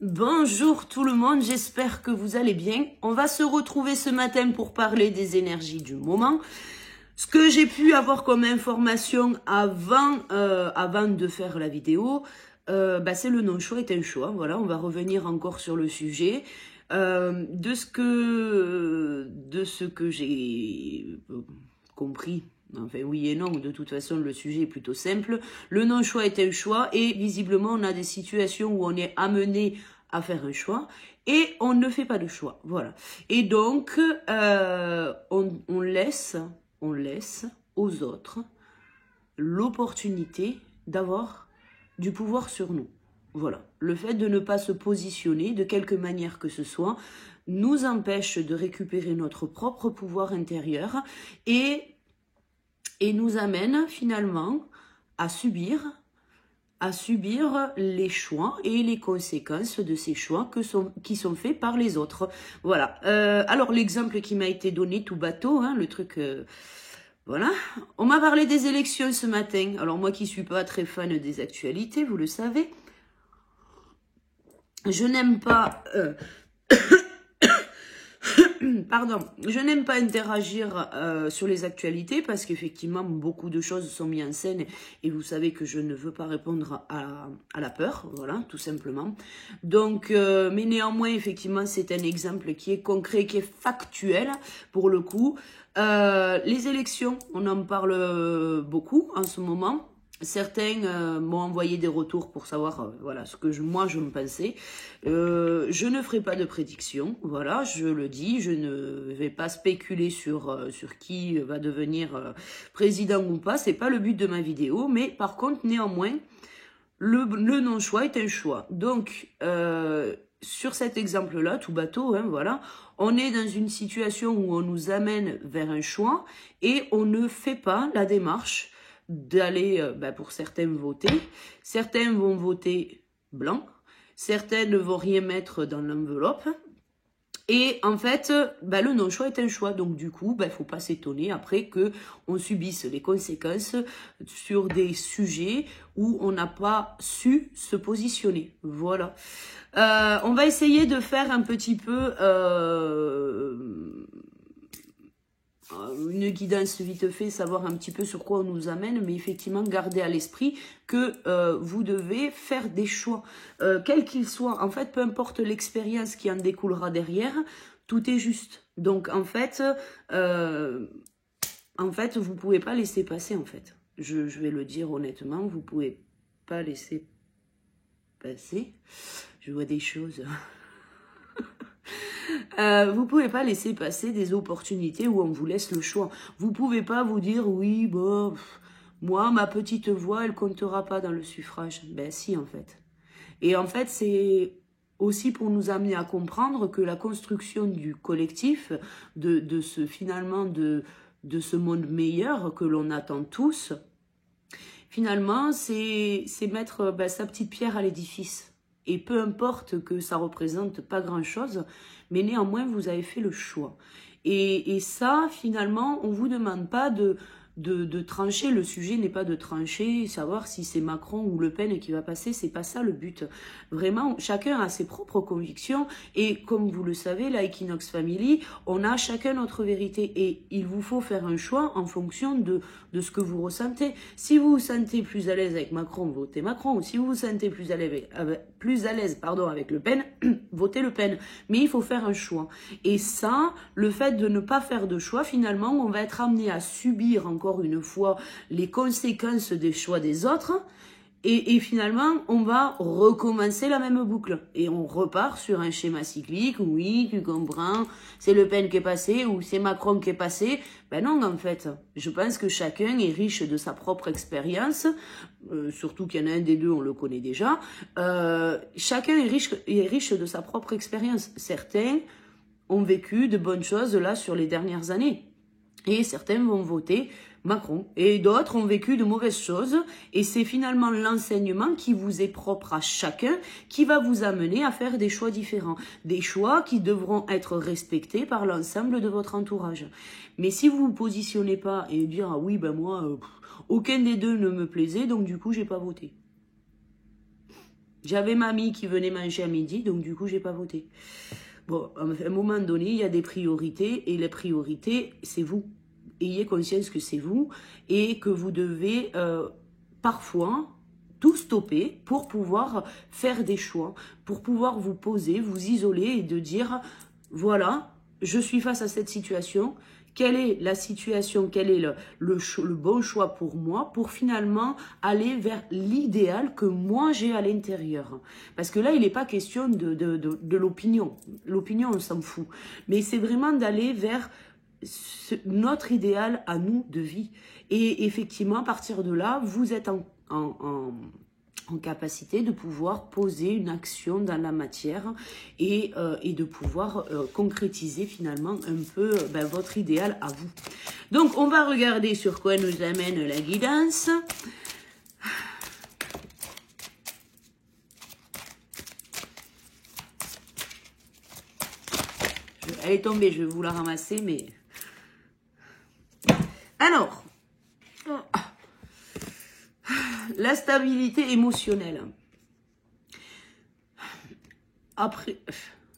Bonjour tout le monde, j'espère que vous allez bien. On va se retrouver ce matin pour parler des énergies du moment. Ce que j'ai pu avoir comme information avant de faire la vidéo, c'est le non-choix est un choix. Voilà, on va revenir encore sur le sujet. De ce que j'ai compris, enfin oui et non, de toute façon le sujet est plutôt simple. Le non-choix est un choix et visiblement on a des situations où on est amené à faire un choix et on ne fait pas de choix. Voilà. Et donc on laisse aux autres l'opportunité d'avoir du pouvoir sur nous. Voilà. Le fait de ne pas se positionner de quelque manière que ce soit nous empêche de récupérer notre propre pouvoir intérieur et nous amène finalement à subir les choix et les conséquences de ces choix qui sont faits par les autres. Voilà. Alors l'exemple qui m'a été donné tout bateau, hein, le truc... voilà, on m'a parlé des élections ce matin. Alors moi qui suis pas très fan des actualités, vous le savez, je n'aime pas... Pardon, je n'aime pas interagir sur les actualités parce qu'effectivement beaucoup de choses sont mises en scène et vous savez que je ne veux pas répondre à la peur, voilà, tout simplement. Donc, mais néanmoins, effectivement, c'est un exemple qui est concret, qui est factuel pour le coup. Les élections, on en parle beaucoup en ce moment. Certains m'ont envoyé des retours pour savoir voilà ce que moi je me pensais. Je ne ferai pas de prédiction, voilà, je le dis, je ne vais pas spéculer sur qui va devenir président ou pas, c'est pas le but de ma vidéo, mais par contre néanmoins le non-choix est un choix. Donc sur cet exemple-là, tout bateau, hein, voilà, on est dans une situation où on nous amène vers un choix et on ne fait pas la démarche d'aller, pour certains, voter. Certains vont voter blanc, certains ne vont rien mettre dans l'enveloppe. Et en fait, le non-choix est un choix. Donc du coup, faut pas s'étonner après que on subisse les conséquences sur des sujets où on n'a pas su se positionner. Voilà. On va essayer de faire un petit peu... une guidance vite fait, savoir un petit peu sur quoi on nous amène, mais effectivement garder à l'esprit que vous devez faire des choix, quels qu'ils soient. En fait, peu importe l'expérience qui en découlera derrière, tout est juste. Donc en fait, vous pouvez pas laisser passer. En fait, je vais le dire honnêtement, vous pouvez pas laisser passer. Je vois des choses. Vous pouvez pas laisser passer des opportunités où on vous laisse le choix. Vous pouvez pas vous dire oui, moi ma petite voix elle comptera pas dans le suffrage. Ben si en fait. Et en fait c'est aussi pour nous amener à comprendre que la construction du collectif, de ce monde meilleur que l'on attend tous, finalement c'est mettre sa petite pierre à l'édifice. Et peu importe que ça représente pas grand-chose, mais néanmoins, vous avez fait le choix. Et ça, finalement, on vous demande pas de trancher. Le sujet n'est pas de trancher, savoir si c'est Macron ou Le Pen qui va passer. C'est pas ça le but. Vraiment, chacun a ses propres convictions. Et comme vous le savez, la Equinox Family, on a chacun notre vérité. Et il vous faut faire un choix en fonction de ce que vous ressentez. Si vous vous sentez plus à l'aise avec Macron, votez Macron. Si vous vous sentez plus à l'aise avec Le Pen, votez Le Pen. Mais il faut faire un choix. Et ça, le fait de ne pas faire de choix, finalement, on va être amené à subir encore une fois les conséquences des choix des autres. Et finalement, on va recommencer la même boucle. Et on repart sur un schéma cyclique. Oui, tu comprends, c'est Le Pen qui est passé ou c'est Macron qui est passé. Ben non, en fait. Je pense que chacun est riche de sa propre expérience. Surtout qu'il y en a un des deux, on le connaît déjà. Chacun est riche de sa propre expérience. Certains ont vécu de bonnes choses là sur les dernières années. Et certains vont voter Macron. Et d'autres ont vécu de mauvaises choses. Et c'est finalement l'enseignement qui vous est propre à chacun qui va vous amener à faire des choix différents. Des choix qui devront être respectés par l'ensemble de votre entourage. Mais si vous vous positionnez pas et dire « Ah oui, moi, aucun des deux ne me plaisait, donc du coup, j'ai pas voté. » J'avais mamie qui venait manger à midi, donc du coup, j'ai pas voté. Bon, à un moment donné, il y a des priorités, et les priorités, c'est vous. Ayez conscience que c'est vous, et que vous devez parfois tout stopper pour pouvoir faire des choix, pour pouvoir vous poser, vous isoler et de dire, voilà, je suis face à cette situation, quelle est la situation, quel est le bon choix pour moi, pour finalement aller vers l'idéal que moi j'ai à l'intérieur. Parce que là, il n'est pas question de l'opinion. L'opinion, on s'en fout. Mais c'est vraiment d'aller vers notre idéal à nous de vie. Et effectivement, à partir de là, vous êtes en capacité de pouvoir poser une action dans la matière et de pouvoir concrétiser finalement un peu votre idéal à vous. Donc, on va regarder sur quoi nous amène la guidance. Elle est tombée, je vais vous la ramasser, mais... Alors, la stabilité émotionnelle. Après,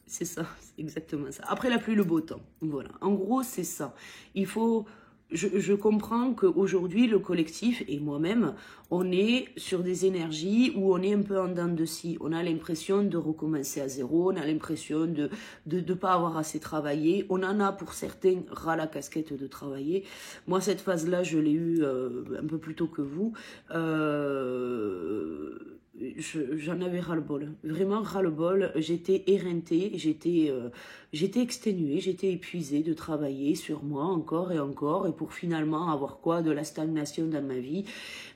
c'est ça, c'est exactement ça. Après la pluie, le beau temps. Voilà, en gros, c'est ça. Il faut... Je comprends qu'aujourd'hui, le collectif et moi-même, on est sur des énergies où on est un peu en dents de scie. On a l'impression de recommencer à zéro, on a l'impression de ne pas avoir assez travaillé. On en a pour certains ras la casquette de travailler. Moi, cette phase-là, je l'ai eue un peu plus tôt que vous. J'en avais ras-le-bol, vraiment ras-le-bol. J'étais éreintée, j'étais exténuée, j'étais épuisée de travailler sur moi encore, et pour finalement avoir quoi? De la stagnation dans ma vie.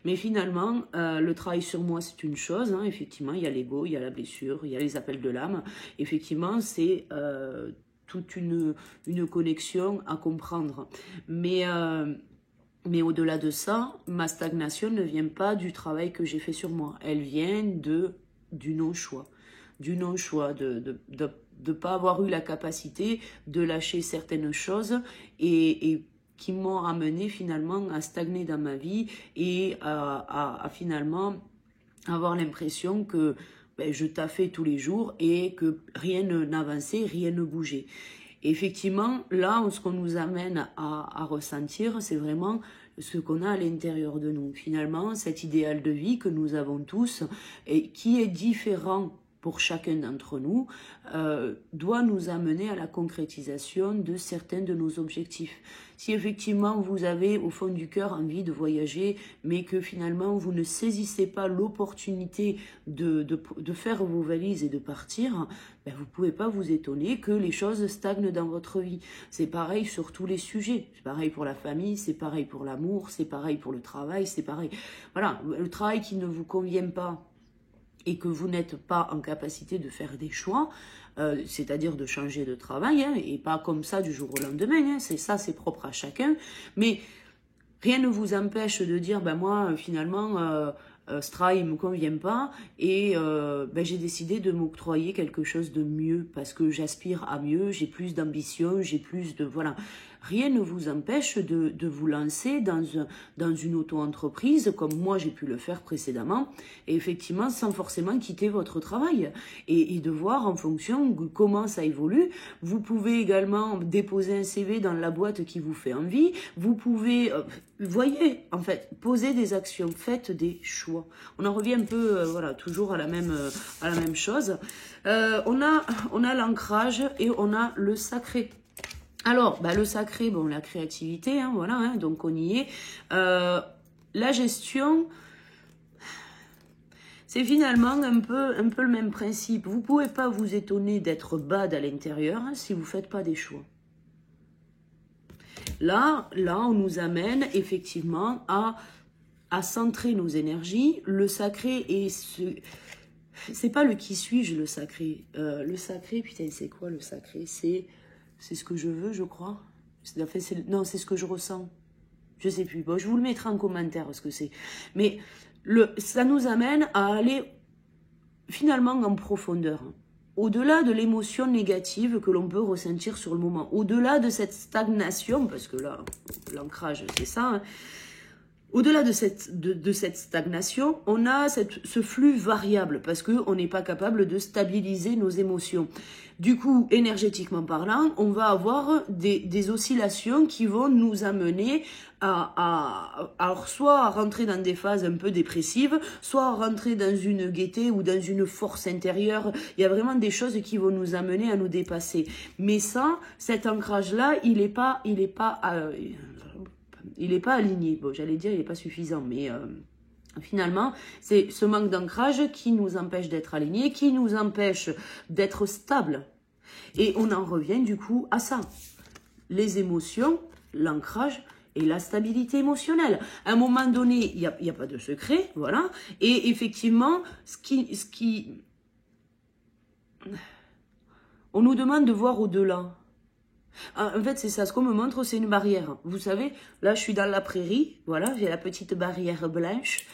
Mais finalement, le travail sur moi, c'est une chose, hein. Effectivement, il y a l'ego, il y a la blessure, il y a les appels de l'âme. Effectivement, c'est toute une connexion à comprendre. Mais au-delà de ça, ma stagnation ne vient pas du travail que j'ai fait sur moi. Elle vient du non-choix. Du non-choix, de ne pas avoir eu la capacité de lâcher certaines choses et qui m'ont amené finalement à stagner dans ma vie et à finalement avoir l'impression que je taffais tous les jours et que rien n'avançait, rien ne bougeait. Et effectivement, là, ce qu'on nous amène à ressentir, c'est vraiment ce qu'on a à l'intérieur de nous. Finalement, cet idéal de vie que nous avons tous et qui est différent pour chacun d'entre nous, doit nous amener à la concrétisation de certains de nos objectifs. Si effectivement vous avez au fond du cœur envie de voyager, mais que finalement vous ne saisissez pas l'opportunité de faire vos valises et de partir, vous ne pouvez pas vous étonner que les choses stagnent dans votre vie. C'est pareil sur tous les sujets. C'est pareil pour la famille, c'est pareil pour l'amour, c'est pareil pour le travail, c'est pareil. Voilà, le travail qui ne vous convient pas, et que vous n'êtes pas en capacité de faire des choix, c'est-à-dire de changer de travail, hein, et pas comme ça du jour au lendemain, hein, c'est propre à chacun, mais rien ne vous empêche de dire, moi, finalement, ce travail ne me convient pas, et j'ai décidé de m'octroyer quelque chose de mieux, parce que j'aspire à mieux, j'ai plus d'ambition, j'ai plus de... Voilà. Rien ne vous empêche de vous lancer dans une auto-entreprise, comme moi j'ai pu le faire précédemment, et effectivement sans forcément quitter votre travail, et de voir en fonction de comment ça évolue. Vous pouvez également déposer un CV dans la boîte qui vous fait envie, vous pouvez, voyez, en fait, poser des actions, faites des choix. On en revient un peu, voilà, toujours à la même chose. On a l'ancrage et on a le sacré. Alors, le sacré, la créativité, hein, voilà, hein, donc on y est. La gestion, c'est finalement un peu le même principe. Vous ne pouvez pas vous étonner d'être bad à l'intérieur, hein, si vous ne faites pas des choix. Là, on nous amène effectivement à centrer nos énergies. Le sacré est c'est pas le qui suis-je, le sacré. Le sacré, putain, c'est quoi le sacré? C'est ce que je veux, je crois. Non, c'est ce que je ressens. Je sais plus. Bon, je vous le mettrai en commentaire ce que c'est. Mais ça nous amène à aller finalement en profondeur. Au-delà de l'émotion négative que l'on peut ressentir sur le moment. Au-delà de cette stagnation, parce que là, l'ancrage, c'est ça. Hein, Au-delà de cette stagnation, on a ce flux variable parce qu'on n'est pas capable de stabiliser nos émotions. Du coup, énergétiquement parlant, on va avoir des oscillations qui vont nous amener alors soit à rentrer dans des phases un peu dépressives, soit à rentrer dans une gaieté ou dans une force intérieure. Il y a vraiment des choses qui vont nous amener à nous dépasser. Mais ça, cet ancrage-là, il n'est pas aligné. Bon, j'allais dire, il n'est pas suffisant, mais finalement, c'est ce manque d'ancrage qui nous empêche d'être alignés, qui nous empêche d'être stable. Et on en revient du coup à ça. Les émotions, l'ancrage et la stabilité émotionnelle. À un moment donné, il n'y a pas de secret, voilà. Et effectivement, on nous demande de voir au-delà. En fait, c'est ça. Ce qu'on me montre, c'est une barrière. Vous savez, là, je suis dans la prairie. Voilà, j'ai la petite barrière blanche.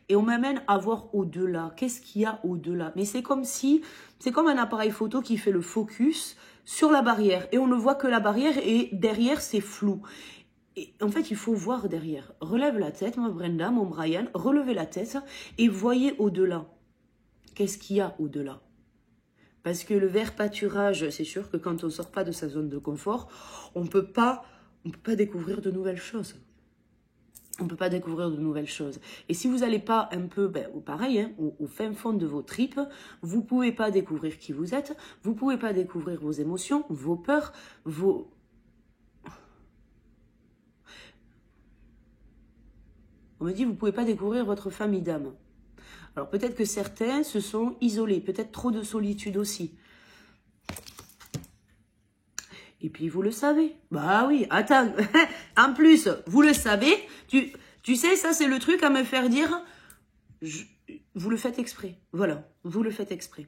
Et on m'amène à voir au-delà. Qu'est-ce qu'il y a au-delà? Mais c'est comme un appareil photo qui fait le focus sur la barrière. Et on ne voit que la barrière et derrière, c'est flou. Et en fait, il faut voir derrière. Relève la tête, ma Brenda, mon Brian. Relevez la tête et voyez au-delà. Qu'est-ce qu'il y a au-delà? Parce que le vert pâturage, c'est sûr que quand on ne sort pas de sa zone de confort, on ne peut pas découvrir de nouvelles choses. On ne peut pas découvrir de nouvelles choses. Et si vous n'allez pas un peu, pareil, hein, au fin fond de vos tripes, vous ne pouvez pas découvrir qui vous êtes, vous ne pouvez pas découvrir vos émotions, vos peurs, On me dit, vous ne pouvez pas découvrir votre famille d'âme. Alors peut-être que certains se sont isolés, peut-être trop de solitude aussi. Et puis vous le savez. Bah oui, attends, en plus, vous le savez, tu sais, ça c'est le truc à me faire dire, vous le faites exprès. Voilà, vous le faites exprès.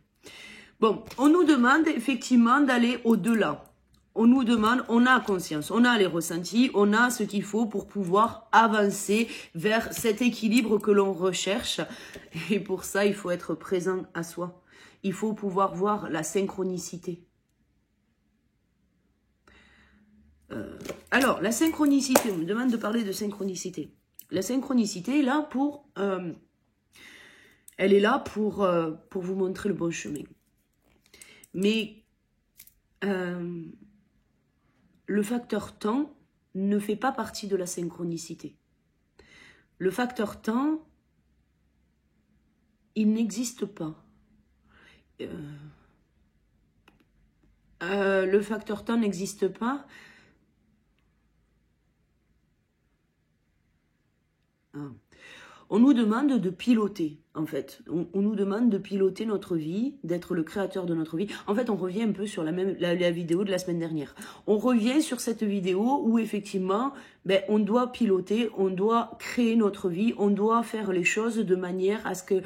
Bon, on nous demande effectivement d'aller au-delà. On nous demande, on a conscience, on a les ressentis, on a ce qu'il faut pour pouvoir avancer vers cet équilibre que l'on recherche. Et pour ça, il faut être présent à soi. Il faut pouvoir voir la synchronicité. Alors, la synchronicité, on me demande de parler de synchronicité. La synchronicité, là, elle est là pour vous montrer le bon chemin. Mais le facteur temps ne fait pas partie de la synchronicité. Le facteur temps, il n'existe pas. Le facteur temps n'existe pas. On nous demande de piloter, en fait. On nous demande de piloter notre vie, d'être le créateur de notre vie. En fait, on revient un peu sur la vidéo de la semaine dernière. On revient sur cette vidéo où, effectivement, on doit piloter, on doit créer notre vie, on doit faire les choses de manière à ce que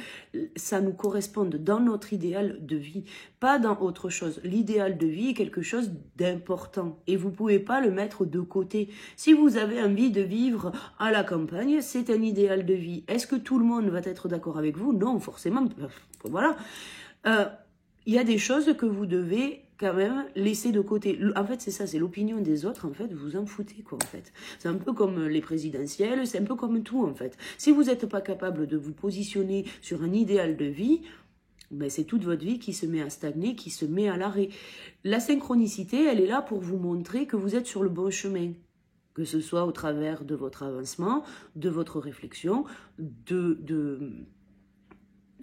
ça nous corresponde dans notre idéal de vie, pas dans autre chose. L'idéal de vie est quelque chose d'important et vous ne pouvez pas le mettre de côté. Si vous avez envie de vivre à la campagne, c'est un idéal de vie. Est-ce que tout le monde va être d'accord avec vous? Non, forcément. Voilà. Il y a des choses que vous devez quand même laisser de côté. En fait, c'est ça, c'est l'opinion des autres, en fait, vous en foutez, quoi, en fait. C'est un peu comme les présidentielles, c'est un peu comme tout, en fait. Si vous n'êtes pas capable de vous positionner sur un idéal de vie, c'est toute votre vie qui se met à stagner, qui se met à l'arrêt. La synchronicité, elle est là pour vous montrer que vous êtes sur le bon chemin. Que ce soit au travers de votre avancement, de votre réflexion,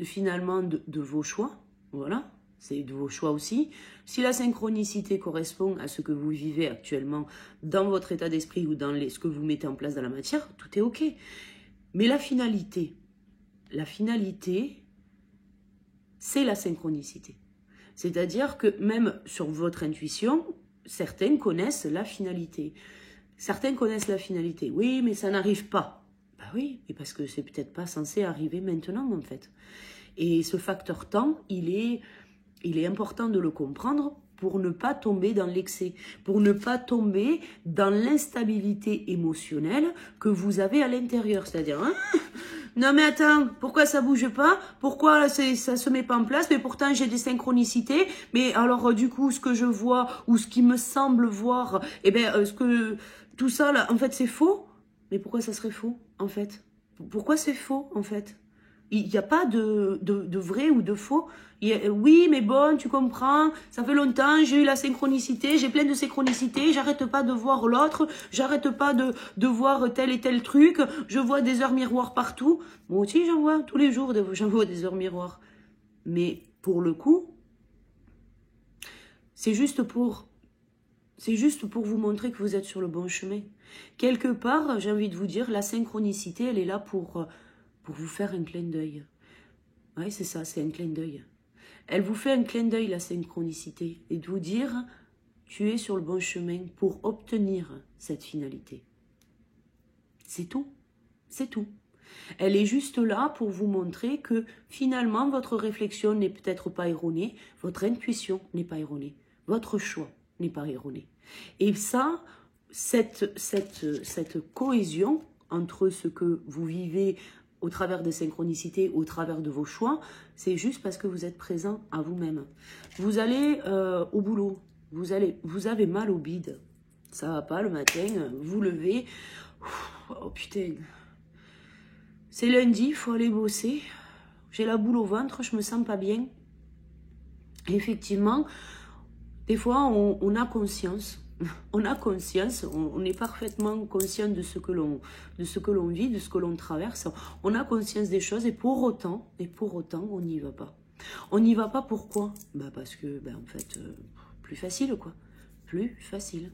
finalement de vos choix, voilà. C'est de vos choix aussi. Si la synchronicité correspond à ce que vous vivez actuellement dans votre état d'esprit ou dans ce que vous mettez en place dans la matière, tout est OK. Mais la finalité, c'est la synchronicité. C'est-à-dire que même sur votre intuition, certains connaissent la finalité. Certains connaissent la finalité. Oui, mais ça n'arrive pas. Bah oui, et parce que c'est peut-être pas censé arriver maintenant, en fait. Et ce facteur temps, il est important de le comprendre pour ne pas tomber dans l'excès, pour ne pas tomber dans l'instabilité émotionnelle que vous avez à l'intérieur. C'est-à-dire, non mais attends, pourquoi ça bouge pas? Pourquoi ça se met pas en place? Mais pourtant j'ai des synchronicités. Mais alors du coup, ce que je vois ou ce qui me semble voir, tout ça là, en fait c'est faux. Mais pourquoi ça serait faux, en fait? Pourquoi c'est faux, en fait? Il n'y a pas de vrai ou de faux. Oui, mais bon, tu comprends, ça fait longtemps, j'ai eu la synchronicité, j'ai plein de synchronicité, j'arrête pas de voir l'autre, j'arrête pas de voir tel et tel truc, je vois des heures miroirs partout. Moi aussi, j'en vois tous les jours, j'en vois des heures miroirs. Mais pour le coup, c'est juste pour vous montrer que vous êtes sur le bon chemin. Quelque part, j'ai envie de vous dire, la synchronicité, elle est là pour vous faire un clin d'œil. Oui, c'est ça, c'est un clin d'œil. Elle vous fait un clin d'œil, la synchronicité, et de vous dire, tu es sur le bon chemin pour obtenir cette finalité. C'est tout. C'est tout. Elle est juste là pour vous montrer que finalement, votre réflexion n'est peut-être pas erronée, votre intuition n'est pas erronée, votre choix n'est pas erroné. Et ça, cette cohésion entre ce que vous vivez au travers des synchronicités, au travers de vos choix, c'est juste parce que vous êtes présent à vous-même. Vous allez au boulot, vous avez mal au bide, ça va pas le matin, vous levez, oh putain, c'est lundi, il faut aller bosser, j'ai la boule au ventre, je me sens pas bien. Et effectivement, des fois on a conscience. On a conscience, on est parfaitement conscient de ce que l'on vit, de ce que l'on traverse. On a conscience des choses et pour autant, on n'y va pas. On n'y va pas pourquoi? Parce que, en fait, plus facile quoi. Plus facile.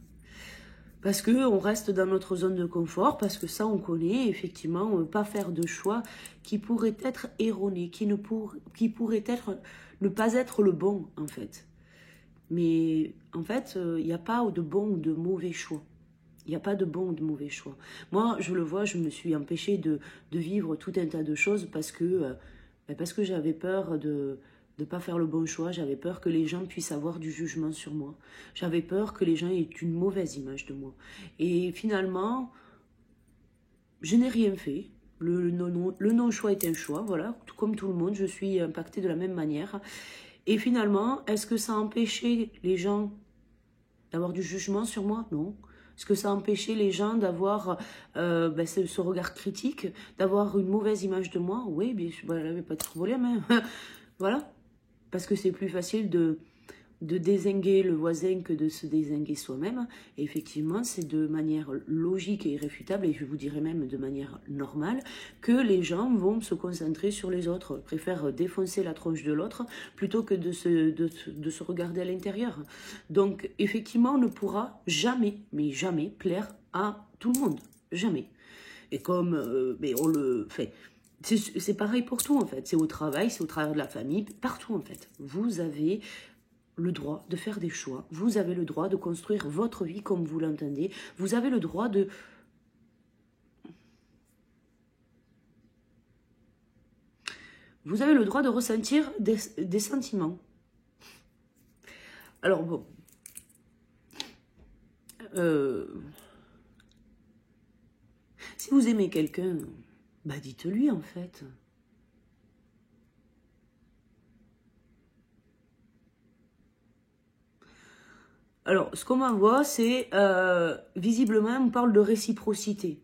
Parce qu'on reste dans notre zone de confort, parce que ça on connaît, effectivement, on ne veut pas faire de choix qui pourrait être erroné, qui pourrait être, ne pas être le bon en fait. Mais en fait, il n'y a pas de bon ou de mauvais choix. Il n'y a pas de bon ou de mauvais choix. Moi, je le vois, je me suis empêchée de vivre tout un tas de choses parce que j'avais peur de ne pas faire le bon choix. J'avais peur que les gens puissent avoir du jugement sur moi. J'avais peur que les gens aient une mauvaise image de moi. Et finalement, je n'ai rien fait. Le non-choix est un choix, voilà. Tout comme tout le monde, je suis impactée de la même manière. Et finalement, est-ce que ça a empêché les gens d'avoir du jugement sur moi? Non. Est-ce que ça a empêché les gens d'avoir ce regard critique, d'avoir une mauvaise image de moi? Oui, bien sûr, il n'y avait pas de problème. Hein. Voilà. Parce que c'est plus facile de dézinguer le voisin que de se dézinguer soi-même. Et effectivement, c'est de manière logique et irréfutable, et je vous dirais même de manière normale, que les gens vont se concentrer sur les autres, préfèrent défoncer la tronche de l'autre plutôt que de se regarder à l'intérieur. Donc, effectivement, on ne pourra jamais, mais jamais, plaire à tout le monde. Jamais. Et comme mais on le fait... C'est pareil pour tout, en fait. C'est au travail, c'est au travers de la famille, partout, en fait. Vous avez le droit de faire des choix. Vous avez le droit de construire votre vie comme vous l'entendez. Vous avez le droit de... Vous avez le droit de ressentir des sentiments. Alors bon... si vous aimez quelqu'un, dites-lui en fait. Alors, ce qu'on m'envoie, c'est, visiblement, on parle de réciprocité.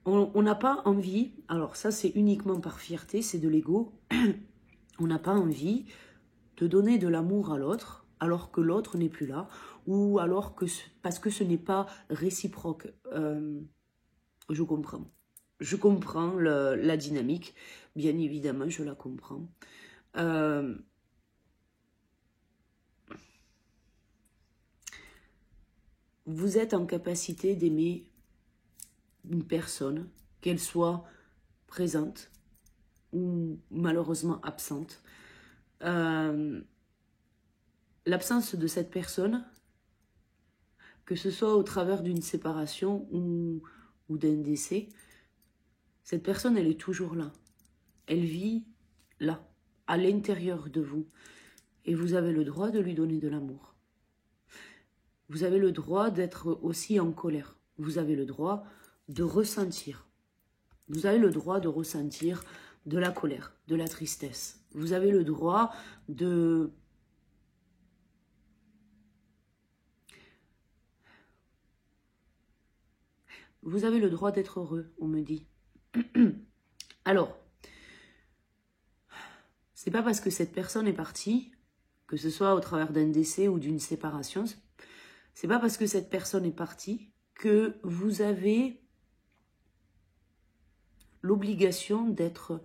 On n'a pas envie, alors ça c'est uniquement par fierté, c'est de l'ego, on n'a pas envie de donner de l'amour à l'autre, alors que l'autre n'est plus là, ou alors que parce que ce n'est pas réciproque. Je comprends. Je comprends la dynamique, bien évidemment, je la comprends. Vous êtes en capacité d'aimer une personne, qu'elle soit présente ou malheureusement absente. L'absence de cette personne, que ce soit au travers d'une séparation ou d'un décès, cette personne, elle est toujours là. Elle vit là, à l'intérieur de vous. Et vous avez le droit de lui donner de l'amour. Vous avez le droit d'être aussi en colère. Vous avez le droit de ressentir. Vous avez le droit de ressentir de la colère, de la tristesse. Vous avez le droit de Vous avez le droit d'être heureux, on me dit. Alors, c'est pas parce que cette personne est partie, que ce soit au travers d'un décès ou d'une séparation, c'est pas parce que cette personne est partie que vous avez l'obligation d'être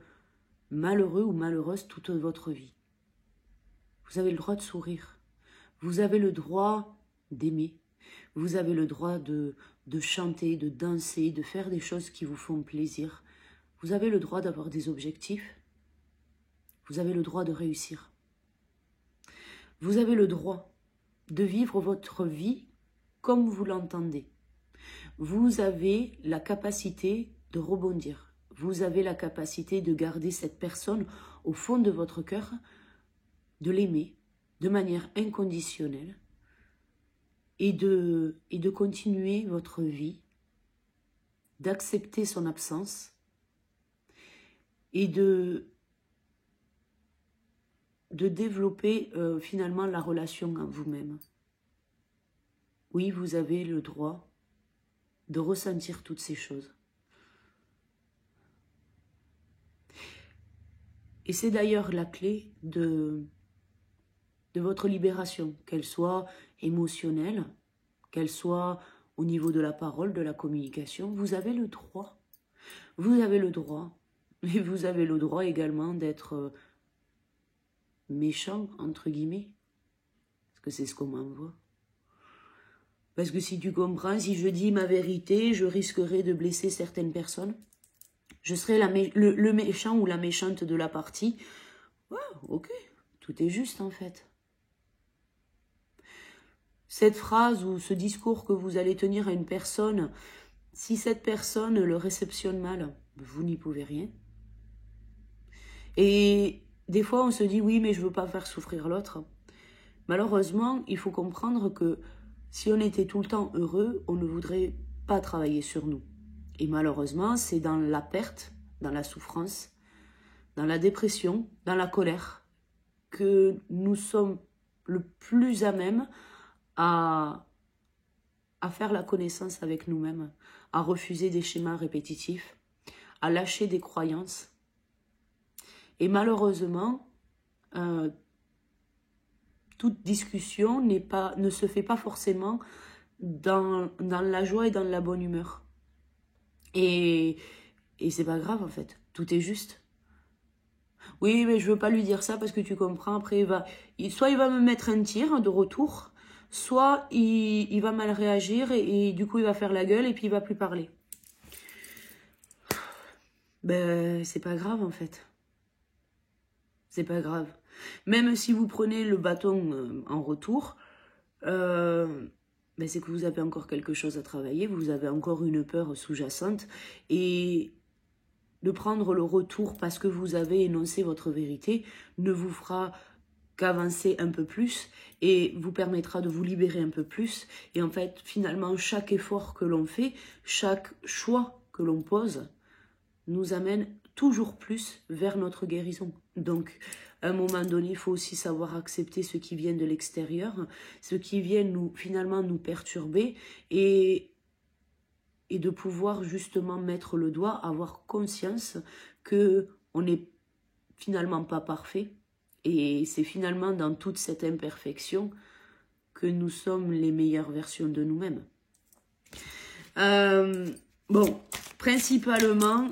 malheureux ou malheureuse toute votre vie. Vous avez le droit de sourire. Vous avez le droit d'aimer. Vous avez le droit de chanter, de danser, de faire des choses qui vous font plaisir. Vous avez le droit d'avoir des objectifs. Vous avez le droit de réussir. Vous avez le droit de vivre votre vie comme vous l'entendez. Vous avez la capacité de rebondir. Vous avez la capacité de garder cette personne au fond de votre cœur, de l'aimer de manière inconditionnelle et de continuer votre vie, d'accepter son absence et de développer finalement la relation en vous-même. Oui, vous avez le droit de ressentir toutes ces choses. Et c'est d'ailleurs la clé de votre libération, qu'elle soit émotionnelle, qu'elle soit au niveau de la parole, de la communication. Vous avez le droit. Vous avez le droit. Et vous avez le droit également d'être méchant, entre guillemets. Parce que c'est ce qu'on m'envoie. Parce que si tu comprends, si je dis ma vérité, je risquerais de blesser certaines personnes. Je serai le méchant ou la méchante de la partie. Ouais, ok, tout est juste en fait. Cette phrase ou ce discours que vous allez tenir à une personne, si cette personne le réceptionne mal, vous n'y pouvez rien. Et des fois, on se dit, oui, mais je ne veux pas faire souffrir l'autre. Malheureusement, il faut comprendre que si on était tout le temps heureux, on ne voudrait pas travailler sur nous. Et malheureusement, c'est dans la perte, dans la souffrance, dans la dépression, dans la colère, que nous sommes le plus à même à faire la connaissance avec nous-mêmes, à refuser des schémas répétitifs, à lâcher des croyances. Et malheureusement, toute discussion ne se fait pas forcément dans la joie et dans la bonne humeur. Et c'est pas grave en fait, tout est juste. Oui, mais je veux pas lui dire ça parce que tu comprends, après soit il va me mettre un tir de retour, soit il va mal réagir et du coup il va faire la gueule et puis il va plus parler. Ben, c'est pas grave en fait. C'est pas grave. Même si vous prenez le bâton en retour, ben c'est que vous avez encore quelque chose à travailler, vous avez encore une peur sous-jacente et de prendre le retour parce que vous avez énoncé votre vérité ne vous fera qu'avancer un peu plus et vous permettra de vous libérer un peu plus. Et en fait, finalement, chaque effort que l'on fait, chaque choix que l'on pose, nous amène toujours plus vers notre guérison. Donc, à un moment donné, il faut aussi savoir accepter ce qui vient de l'extérieur, ce qui vient finalement nous perturber et de pouvoir justement mettre le doigt, avoir conscience qu'on n'est finalement pas parfait. Et c'est finalement dans toute cette imperfection que nous sommes les meilleures versions de nous-mêmes. Bon, principalement,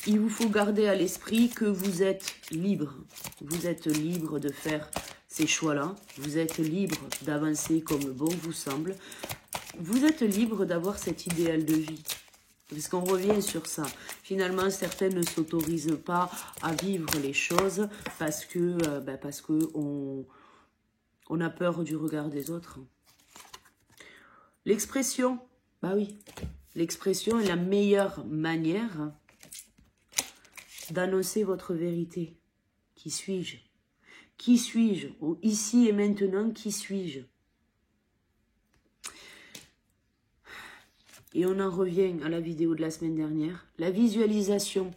il vous faut garder à l'esprit que vous êtes libre. Vous êtes libre de faire ces choix-là. Vous êtes libre d'avancer comme bon vous semble. Vous êtes libre d'avoir cet idéal de vie. Parce qu'on revient sur ça. Finalement, certaines ne s'autorisent pas à vivre les choses parce que on a peur du regard des autres. L'expression, bah oui, l'expression est la meilleure manière d'annoncer votre vérité. Qui suis-je? Qui suis-je? Ici et maintenant, qui suis-je? Et on en revient à la vidéo de la semaine dernière. La visualisation.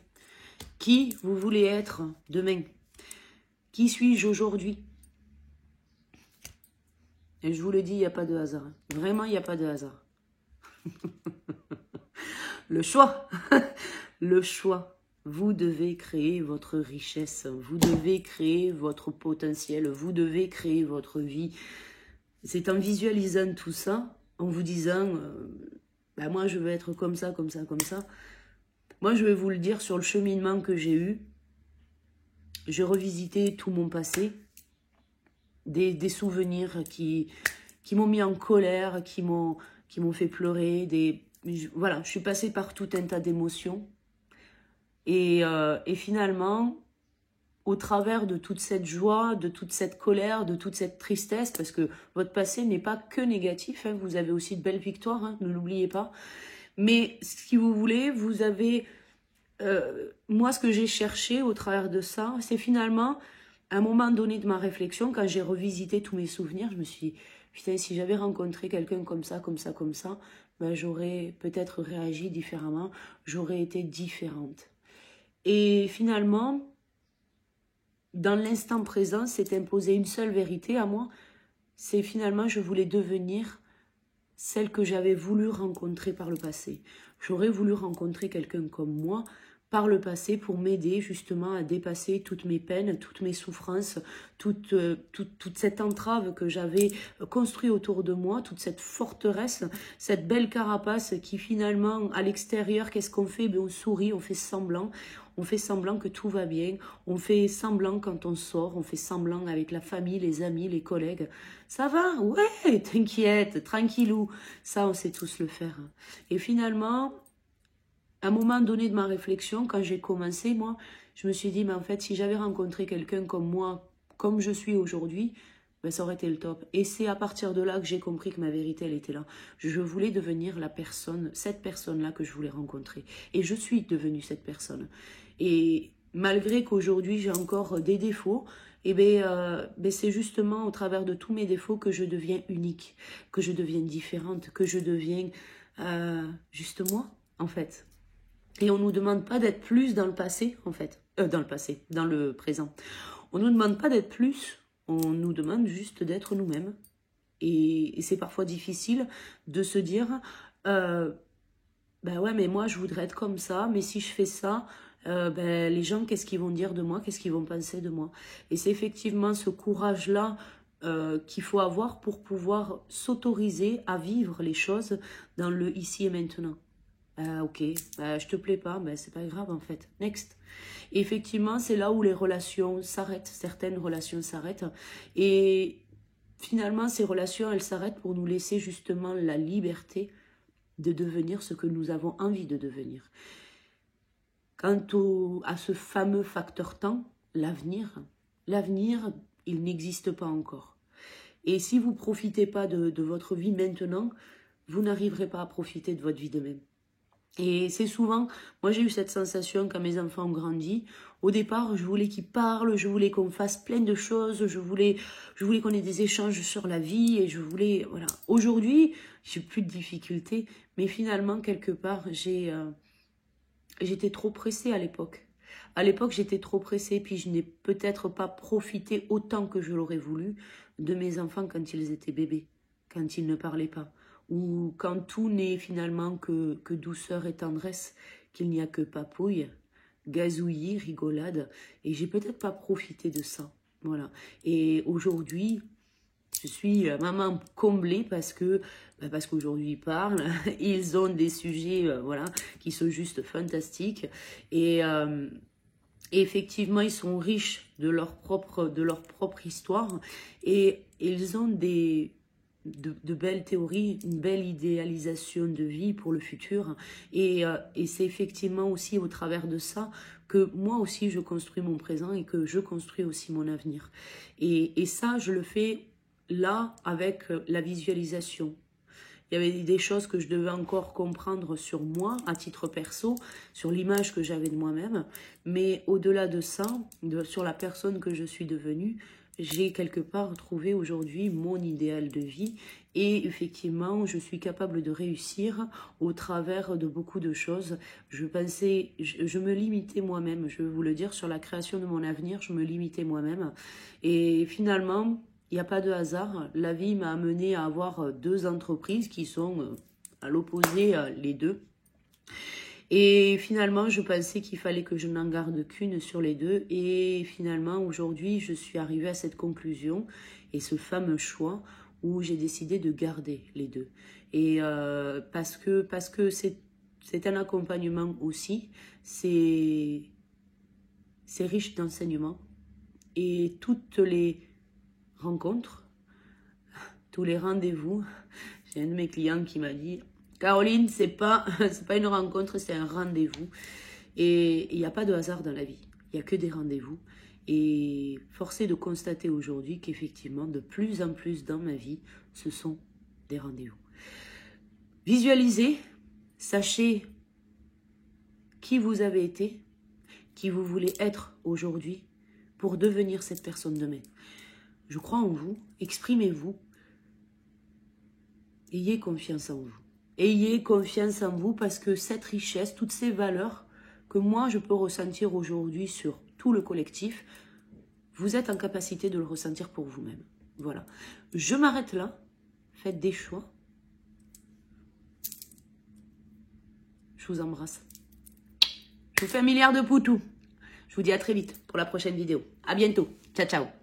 Qui vous voulez être demain? Qui suis-je aujourd'hui? Et je vous le dis, il n'y a pas de hasard. Vraiment, il n'y a pas de hasard. Le choix. Le choix. Vous devez créer votre richesse. Vous devez créer votre potentiel. Vous devez créer votre vie. C'est en visualisant tout ça, en vous disant, bah moi je veux être comme ça, comme ça, comme ça. Moi je vais vous le dire sur le cheminement que j'ai eu. J'ai revisité tout mon passé. Des souvenirs qui m'ont mis en colère, qui m'ont fait pleurer. Voilà, je suis passée par tout un tas d'émotions. Et finalement, au travers de toute cette joie, de toute cette colère, de toute cette tristesse, parce que votre passé n'est pas que négatif, hein, vous avez aussi de belles victoires, hein, ne l'oubliez pas. Mais si vous voulez, vous avez... moi, ce que j'ai cherché au travers de ça, c'est finalement, à un moment donné de ma réflexion, quand j'ai revisité tous mes souvenirs, je me suis dit, putain, si j'avais rencontré quelqu'un comme ça, comme ça, comme ça, ben, j'aurais peut-être réagi différemment, j'aurais été différente. Et finalement, dans l'instant présent, s'est imposé une seule vérité à moi, c'est finalement, je voulais devenir celle que j'avais voulu rencontrer par le passé. J'aurais voulu rencontrer quelqu'un comme moi par le passé pour m'aider justement à dépasser toutes mes peines, toutes mes souffrances, toute cette entrave que j'avais construite autour de moi, toute cette forteresse, cette belle carapace qui finalement, à l'extérieur, qu'est-ce qu'on fait? Ben, on sourit, on fait semblant. On fait semblant que tout va bien, on fait semblant quand on sort, on fait semblant avec la famille, les amis, les collègues. Ça va? Ouais, t'inquiète, tranquillou. Ça, on sait tous le faire. Et finalement, à un moment donné de ma réflexion, quand j'ai commencé, moi, je me suis dit, mais en fait, si j'avais rencontré quelqu'un comme moi, comme je suis aujourd'hui, ben, ça aurait été le top. Et c'est à partir de là que j'ai compris que ma vérité, elle était là. Je voulais devenir la personne, cette personne-là que je voulais rencontrer. Et je suis devenue cette personne. Et malgré qu'aujourd'hui, j'ai encore des défauts, eh ben, c'est justement au travers de tous mes défauts que je deviens unique, que je deviens différente, que je deviens juste moi, en fait. Et on ne nous demande pas d'être plus dans le passé, en fait. Dans le présent. On ne nous demande pas d'être plus, on nous demande juste d'être nous-mêmes. Et c'est parfois difficile de se dire, ben ouais, mais moi je voudrais être comme ça, mais si je fais ça, ben, les gens, qu'est-ce qu'ils vont dire de moi, qu'est-ce qu'ils vont penser de moi? Et c'est effectivement ce courage-là qu'il faut avoir pour pouvoir s'autoriser à vivre les choses dans le ici et maintenant. Ok, je te plais pas, c'est pas grave en fait. Next. Et effectivement, c'est là où les relations s'arrêtent, certaines relations s'arrêtent. Et finalement, ces relations, elles s'arrêtent pour nous laisser justement la liberté de devenir ce que nous avons envie de devenir. Quant à ce fameux facteur temps, l'avenir, il n'existe pas encore. Et si vous ne profitez pas de votre vie maintenant, vous n'arriverez pas à profiter de votre vie demain. Et c'est souvent, moi j'ai eu cette sensation quand mes enfants ont grandi. Au départ, je voulais qu'ils parlent, je voulais qu'on fasse plein de choses, je voulais qu'on ait des échanges sur la vie et je voulais, voilà. Aujourd'hui, j'ai plus de difficultés, mais finalement, quelque part, j'étais trop pressée à l'époque. À l'époque, j'étais trop pressée, puis je n'ai peut-être pas profité autant que je l'aurais voulu de mes enfants quand ils étaient bébés, quand ils ne parlaient pas. Ou quand tout n'est finalement que douceur et tendresse, qu'il n'y a que papouille, gazouillis, rigolade, et j'ai peut-être pas profité de ça, voilà. Et aujourd'hui, je suis maman comblée parce qu'aujourd'hui ils parlent, ils ont des sujets, voilà, qui sont juste fantastiques, et effectivement, ils sont riches de leur propre histoire, et ils ont de belles théories, une belle idéalisation de vie pour le futur. Et c'est effectivement aussi au travers de ça que moi aussi je construis mon présent et que je construis aussi mon avenir. Et ça, je le fais là avec la visualisation. Il y avait des choses que je devais encore comprendre sur moi, à titre perso, sur l'image que j'avais de moi-même. Mais au-delà de ça, sur la personne que je suis devenue, j'ai quelque part trouvé aujourd'hui mon idéal de vie et effectivement, je suis capable de réussir au travers de beaucoup de choses. Je me limitais moi-même, je vais vous le dire, sur la création de mon avenir, je me limitais moi-même. Et finalement, il n'y a pas de hasard. La vie m'a amené à avoir 2 entreprises qui sont à l'opposé les deux. Et finalement, je pensais qu'il fallait que je n'en garde qu'une sur les deux. Et finalement, aujourd'hui, je suis arrivée à cette conclusion et ce fameux choix où j'ai décidé de garder les deux. Et parce que c'est un accompagnement aussi, c'est riche d'enseignements. Et toutes les rencontres, tous les rendez-vous, j'ai un de mes clients qui m'a dit « Caroline, c'est pas une rencontre, c'est un rendez-vous. » Et il n'y a pas de hasard dans la vie, il n'y a que des rendez-vous. Et force est de constater aujourd'hui qu'effectivement, de plus en plus dans ma vie, ce sont des rendez-vous. Visualisez, sachez qui vous avez été, qui vous voulez être aujourd'hui pour devenir cette personne demain. Je crois en vous, exprimez-vous, ayez confiance en vous. Ayez confiance en vous parce que cette richesse, toutes ces valeurs que moi je peux ressentir aujourd'hui sur tout le collectif, vous êtes en capacité de le ressentir pour vous-même. Voilà. Je m'arrête là. Faites des choix. Je vous embrasse. Je vous fais un milliard de poutous. Je vous dis à très vite pour la prochaine vidéo. À bientôt. Ciao, ciao.